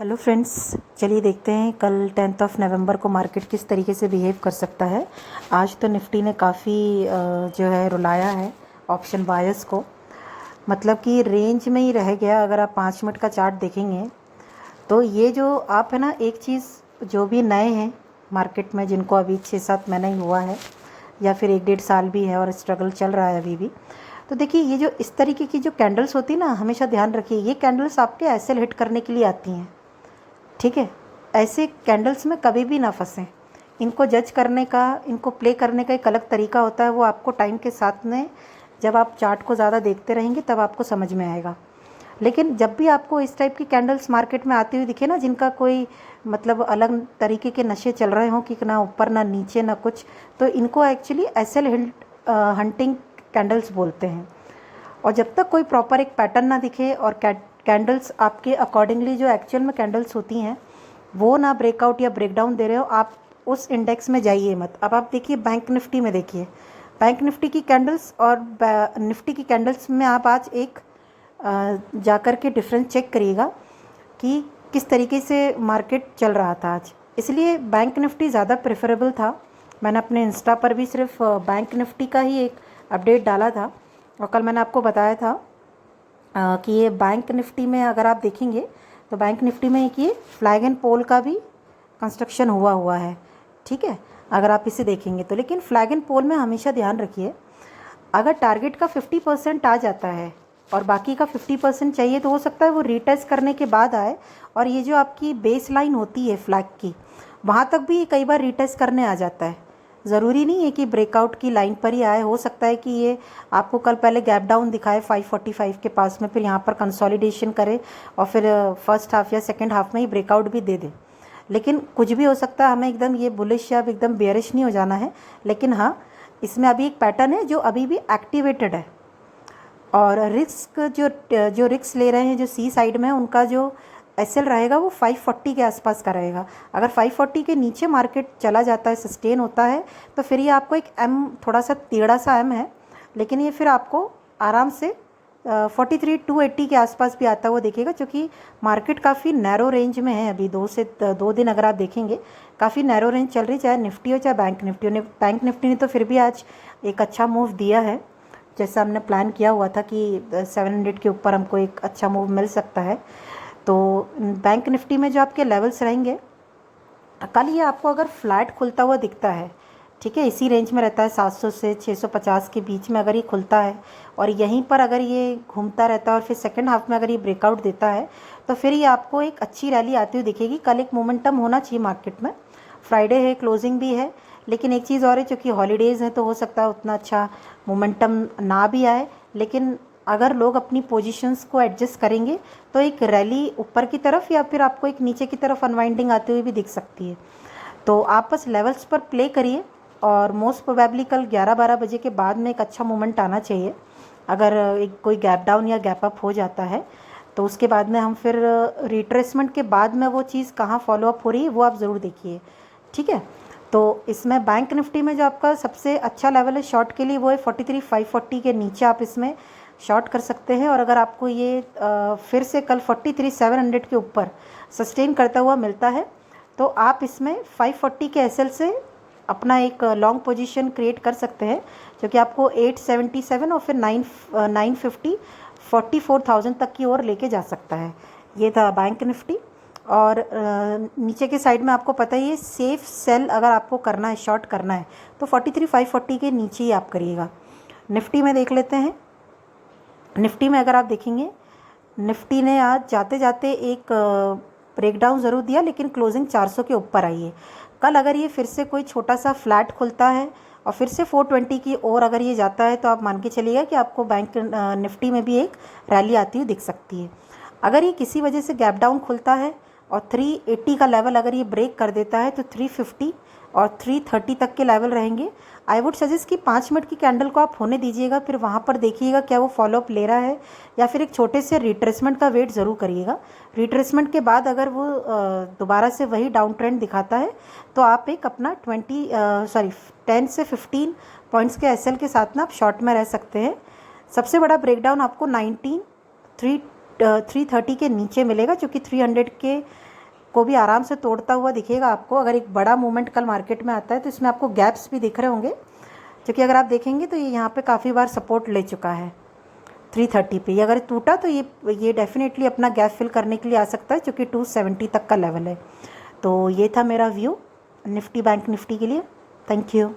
Hello friends, चलिए देखते हैं कल 10 नवंबर को मार्केट किस तरीके से बिहेव कर सकता है। आज तो निफ्टी ने काफ़ी जो है रुलाया है ऑप्शन बायर्स को, मतलब कि रेंज में ही रह गया। अगर आप 5 मिनट का चार्ट देखेंगे तो ये जो आप है ना, एक चीज़ जो भी नए हैं मार्केट में, जिनको अभी 6-7 महीना ही हुआ है या फिर 1-1.5 साल भी है और स्ट्रगल चल रहा है अभी भी, तो देखिए ये जो इस तरीके की जो कैंडल्स होती है ना, हमेशा ध्यान रखिए ये कैंडल्स आपके एसएल हिट करने के लिए आती हैं। ठीक है, ऐसे कैंडल्स में कभी भी ना फंसें। इनको जज करने का, इनको प्ले करने का एक अलग तरीका होता है, वो आपको टाइम के साथ में जब आप चार्ट को ज़्यादा देखते रहेंगे तब आपको समझ में आएगा। लेकिन जब भी आपको इस टाइप की कैंडल्स मार्केट में आती हुई दिखे ना, जिनका कोई मतलब अलग तरीके के नशे चल रहे हों कि ना ऊपर ना नीचे ना कुछ, तो इनको एक्चुअली एसएल हंटिंग कैंडल्स बोलते हैं। और जब तक कोई प्रॉपर एक पैटर्न ना दिखे और कैंडल्स आपके अकॉर्डिंगली जो एक्चुअल में कैंडल्स होती हैं वो ना ब्रेकआउट या ब्रेकडाउन दे रहे हो, आप उस इंडेक्स में जाइए मत। अब आप देखिए बैंक निफ्टी में, देखिए बैंक निफ्टी की कैंडल्स और निफ्टी की कैंडल्स में आप आज एक जाकर के डिफरेंस चेक करिएगा कि किस तरीके से मार्केट चल रहा था आज। इसलिए बैंक निफ्टी ज़्यादा प्रेफरेबल था। मैंने अपने इंस्टा पर भी सिर्फ बैंक निफ्टी का ही एक अपडेट डाला था और कल मैंने आपको बताया था कि ये बैंक निफ्टी में अगर आप देखेंगे तो बैंक निफ्टी में एक ये फ्लैग एंड पोल का भी कंस्ट्रक्शन हुआ है। ठीक है, अगर आप इसे देखेंगे तो। लेकिन फ्लैग एंड पोल में हमेशा ध्यान रखिए, अगर टारगेट का 50% आ जाता है और बाकी का 50% चाहिए तो हो सकता है वो रीटेस्ट करने के बाद आए, और ये जो आपकी बेस लाइन होती है फ्लैग की, वहाँ तक भी कई बार रीटेस्ट करने आ जाता है। ज़रूरी नहीं है कि ब्रेकआउट की लाइन पर ही आए, हो सकता है कि ये आपको कल पहले गैप डाउन दिखाए 545 के पास में, फिर यहाँ पर कंसोलिडेशन करे और फिर फर्स्ट हाफ या सेकंड हाफ में ही ब्रेकआउट भी दे दे। लेकिन कुछ भी हो सकता है, हमें एकदम ये बुलिश या एकदम बेयरिश नहीं हो जाना है। लेकिन हाँ, इसमें अभी एक पैटर्न है जो अभी भी एक्टिवेटेड है, और रिस्क जो रिस्क ले रहे हैं जो सी साइड में, उनका जो एसएल रहेगा वो 540 के आसपास का रहेगा। अगर 540 के नीचे मार्केट चला जाता है, सस्टेन होता है, तो फिर ये आपको एक एम, थोड़ा सा टेढ़ा सा एम है, लेकिन ये फिर आपको आराम से 43-280 के आसपास भी आता हुआ देखिएगा, क्योंकि मार्केट काफ़ी नैरो रेंज में है अभी। 2 दिन अगर आप देखेंगे काफ़ी नैरो रेंज चल रही, चाहे निफ्टी हो चाहे बैंक निफ्टी हो। बैंक निफ्टी ने तो फिर भी आज एक अच्छा मूव दिया है, जैसा हमने प्लान किया हुआ था कि 700 के ऊपर हमको एक अच्छा मूव मिल सकता है। तो बैंक निफ्टी में जो आपके लेवल्स रहेंगे, कल ये आपको अगर फ्लैट खुलता हुआ दिखता है, ठीक है, इसी रेंज में रहता है 700 से 650 के बीच में, अगर ये खुलता है और यहीं पर अगर ये घूमता रहता है और फिर सेकंड हाफ में अगर ये ब्रेकआउट देता है, तो फिर ये आपको एक अच्छी रैली आती हुई दिखेगी। कल एक मोमेंटम होना चाहिए मार्केट में। फ्राइडे है, क्लोजिंग भी है, लेकिन एक चीज़ और है, चूँकि हॉलीडेज़ हैं तो हो सकता है उतना अच्छा मोमेंटम ना भी आए। लेकिन अगर लोग अपनी पोजीशंस को एडजस्ट करेंगे तो एक रैली ऊपर की तरफ या फिर आपको एक नीचे की तरफ अनवाइंडिंग आती हुई भी दिख सकती है। तो आप बस लेवल्स पर प्ले करिए, और मोस्ट प्रोबेबली कल 11-12 बजे के बाद में एक अच्छा मोमेंट आना चाहिए। अगर एक कोई गैप डाउन या गैप अप हो जाता है तो उसके बाद में हम फिर रिट्रेसमेंट के बाद में वो चीज़ कहाँ फॉलो अप हो रही है वो आप ज़रूर देखिए। ठीक है, तो इसमें बैंक निफ्टी में जो आपका सबसे अच्छा लेवल है शॉर्ट के लिए वो है 43,540 के नीचे आप इसमें शॉर्ट कर सकते हैं। और अगर आपको ये फिर से कल 43,700 के ऊपर सस्टेन करता हुआ मिलता है तो आप इसमें 540 के एसएल से अपना एक लॉन्ग पोजीशन क्रिएट कर सकते हैं, जो कि आपको 877 और फिर 950 44,000 तक की ओर लेके जा सकता है। ये था बैंक निफ्टी। और नीचे के साइड में आपको पता ही है, सेफ सेल अगर आपको करना है, शॉर्ट करना है, तो 43,540 के नीचे ही आप करिएगा। निफ्टी में देख लेते हैं। निफ्टी में अगर आप देखेंगे, निफ्टी ने आज जाते जाते एक ब्रेकडाउन ज़रूर दिया, लेकिन क्लोजिंग 400 के ऊपर आई है। कल अगर ये फिर से कोई छोटा सा फ्लैट खुलता है और फिर से 420 की ओर अगर ये जाता है, तो आप मान के चलिएगा कि आपको बैंक निफ्टी में भी एक रैली आती हुई दिख सकती है। अगर ये किसी वजह से गैप डाउन खुलता है और 380 का लेवल अगर ये ब्रेक कर देता है, तो 350 और 330 तक के लेवल रहेंगे। आई वुड सजेस्ट कि 5 मिनट की कैंडल को आप होने दीजिएगा, फिर वहाँ पर देखिएगा क्या वो फॉलोअप ले रहा है, या फिर एक छोटे से रिट्रेसमेंट का वेट ज़रूर करिएगा। रिट्रेसमेंट के बाद अगर वो दोबारा से वही डाउन ट्रेंड दिखाता है तो आप एक अपना 10 से 15 पॉइंट्स के एसएल के साथ ना आप शॉर्ट में रह सकते हैं। सबसे बड़ा ब्रेकडाउन आपको 330 के नीचे मिलेगा, जो कि 300 के को भी आराम से तोड़ता हुआ दिखेगा आपको। अगर एक बड़ा मूवमेंट कल मार्केट में आता है तो इसमें आपको गैप्स भी दिख रहे होंगे, क्योंकि अगर आप देखेंगे तो ये यहाँ पे काफ़ी बार सपोर्ट ले चुका है 330 पे। ये अगर टूटा तो ये डेफिनेटली अपना गैप फिल करने के लिए आ सकता है, क्योंकि 270 तक का लेवल है। तो ये था मेरा व्यू निफ्टी बैंक निफ्टी के लिए। Thank you.